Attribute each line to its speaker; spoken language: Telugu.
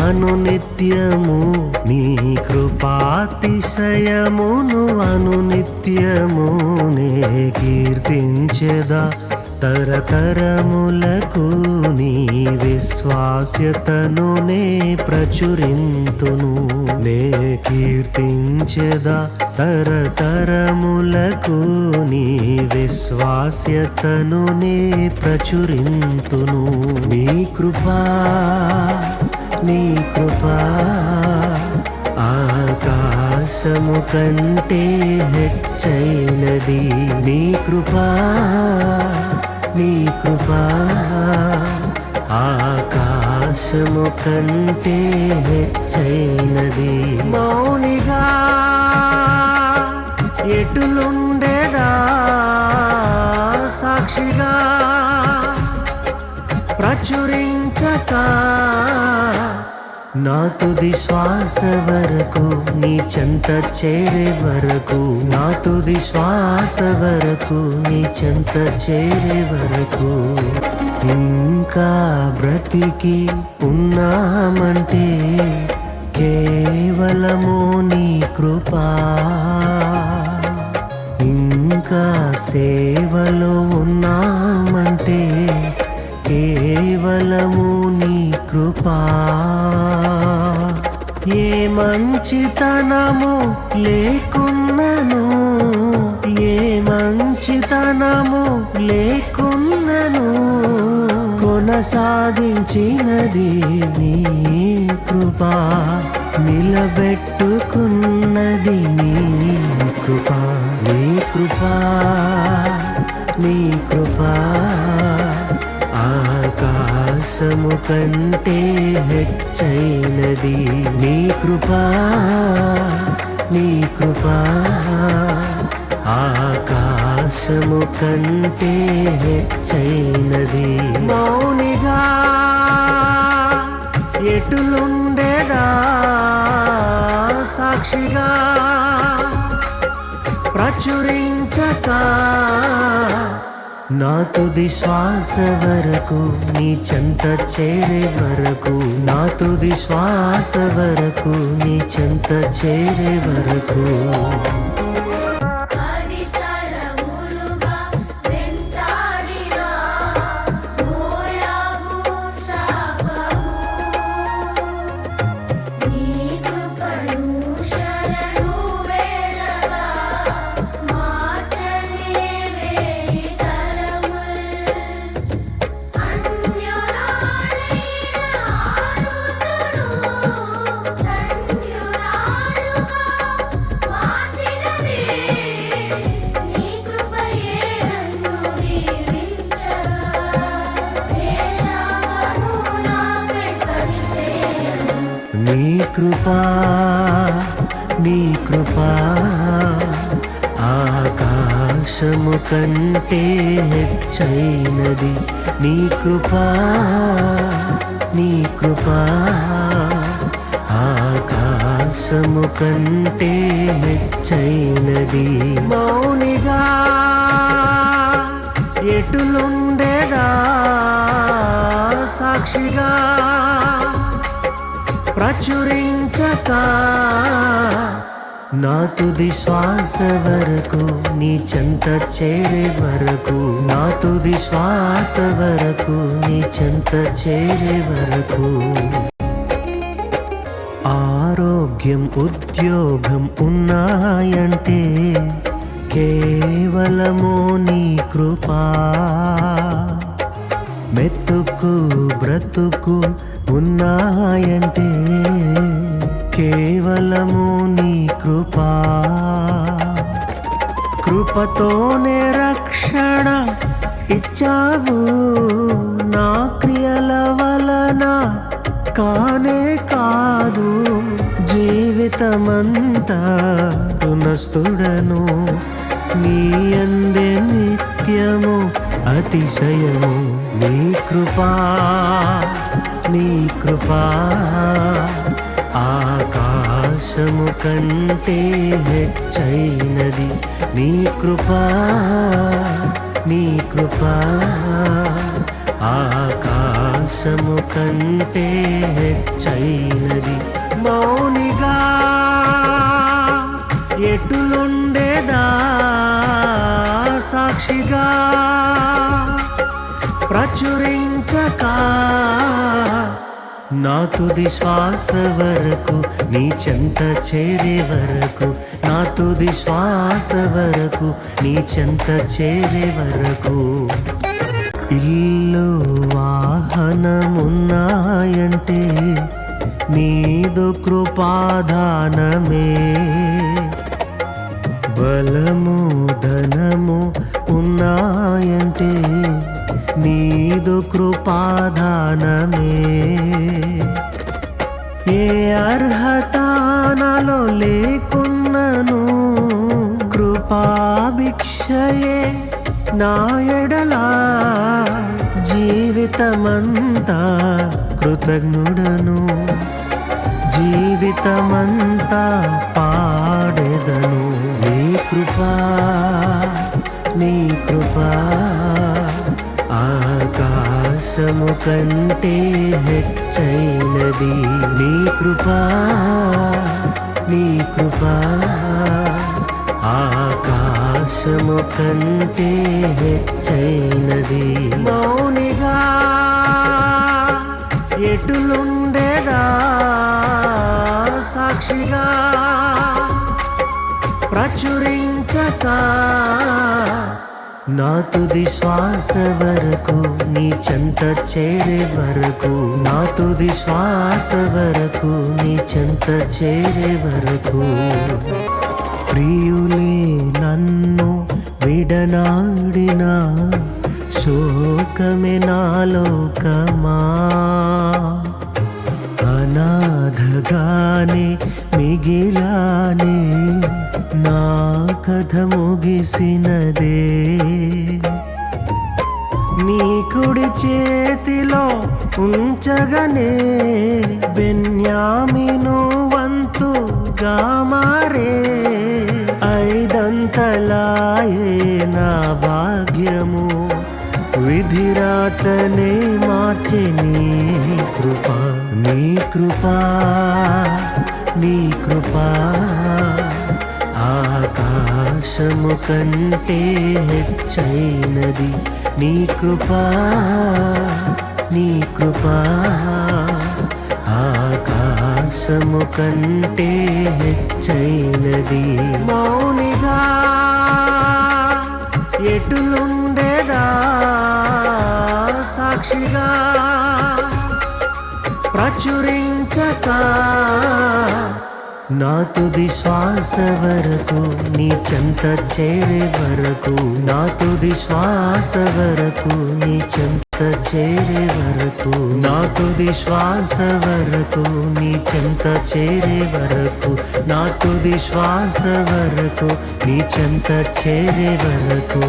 Speaker 1: అనునిత్యము నీ కృపాతిశయమును అనునిత్యము నే కీర్తించెదా తరతరములకు నీ విశ్వాస్యతను నే ప్రచురింతును నే కీర్తించెదా తరతరములకు నీ విశ్వాస్యతను నే ప్రచురింతును నీ కృపా ఆకాశము కంటే హెచ్చైనది నీ కృపా ఆకాశము కంటే హెచ్చైనది మౌనిగా ఎటులుండెదా సాక్షిగా ప్రచురించక నా తుది శ్వాస వరకు నీ చెంత చేరే వరకు నా తుది శ్వాస వరకు నీ చెంత చేరే వరకు ఇంకా బ్రతికి ఉన్నామంటే కేవలము నీ కృపా ఇంకా సేవలో ఉన్నామంటే కేవలము నీ కృపా ఏ మంచితనము లేకున్నను ఏ మంచితనము లేకున్నను కొనసాగించినది నీ కృపా నిలబెట్టుకున్నది నీ కృపా నీ కృపా నీ కృపా ఆకాశము కంటే హెచ్చైనది నీ కృపా ఆకాశము కంటే హెచ్చైనది మౌనిగా ఎటులుండెదా సాక్షిగా ప్రచురించక నా తుది శ్వాస వరకు నీ చెంత చేరే వరకు నా తుది శ్వాస వరకు నీ చెంత చేరే వరకు నీ కృపా ఆకాశము కంటే హెచ్చైనది నీ కృపా ఆకాశము కంటే హెచ్చైనది మౌనిగా ఎటులుండెదా సాక్షిగా ప్రచురించక నా తుది శ్వాస వరకు నీ చెంత చేరే వరకు నా తుది శ్వాస వరకు నీ చెంత చేరే వరకు ఆరోగ్యం ఉద్యోగం ఉన్నాయంటే కేవలము నీ కృపా మెతుకు బ్రతుకు ఉన్నాయంటే కేవలము నీ కృపా కృపతోనే రక్షణ ఇచ్చావు నా క్రియల వలన కానే కాదు జీవితమంతా రుణస్థుడను నీ అందే నిత్యము అతిశయము నీ కృపా ఆకాశము కంటే హెచ్చైనది నీ కృపా ఆకాశము కంటే హెచ్చైనది. మౌనిగా ఎటులుండేదా సాక్షిగా ప్రచురించక నా తుది శ్వాస వరకు నీ చెంత చేరే వరకు, నా తుది శ్వాస వరకు నీ చెంత చేరే వరకు. ఇల్లు వాహనమున్నాయంటే నీదు కృపాదానమే. బలము ధనము ఉన్నాయంటే నీదు కృపాదానమే. ఏ అర్హత నాలో లేకున్నను కృపాభిక్షయే నా ఎడలా. జీవితమంతా కృతజ్ఞుడను, జీవితమంతా పాడెదను. నీ కృపా నీ కృపా ఆకాశము కంటే హెచ్చైనది. నీ కృపా నీ కృపా ఆకాశము కంటే హెచ్చైనది. మౌనిగా ఎటులుండేదా సాక్షిగా ప్రచురించక నా తుది శ్వాస వరకు నీ చెంత చేరే వరకు, నా తుది శ్వాస వరకు నీ చెంత చేరే వరకు. ప్రియులే నన్ను విడనాడిన శోకమే నాలోకమా. అనాథగానే మిగిలానే నా కథ ముగిసినదే. నీ కుడి చేతిలో ఉంచగనే బెన్యామీను వంతుగా మారే. ఐదంతలాయే నా భాగ్యము, విధిరాతనే మార్చే నీ కృపా. నీ కృపా నీ కృపా ఆకాశము కంటే హెచ్చైనది. నీ కృపా నీ కృపా ఆకాశము కంటే హెచ్చైనది. మౌనిగా ఎటులుండేదా సాక్షిగా ప్రచురించక నా తుది శ్వాస వరకు నీ చెంత చేరే వరకు, నా తుది శ్వాస వరకు నీ చెంత చేరే వరకు, నా తుది శ్వాస వరకు నీ చెంత చేరే వరకు, నా తుది శ్వాస వరకు నీ చెంత చేరే వరకు.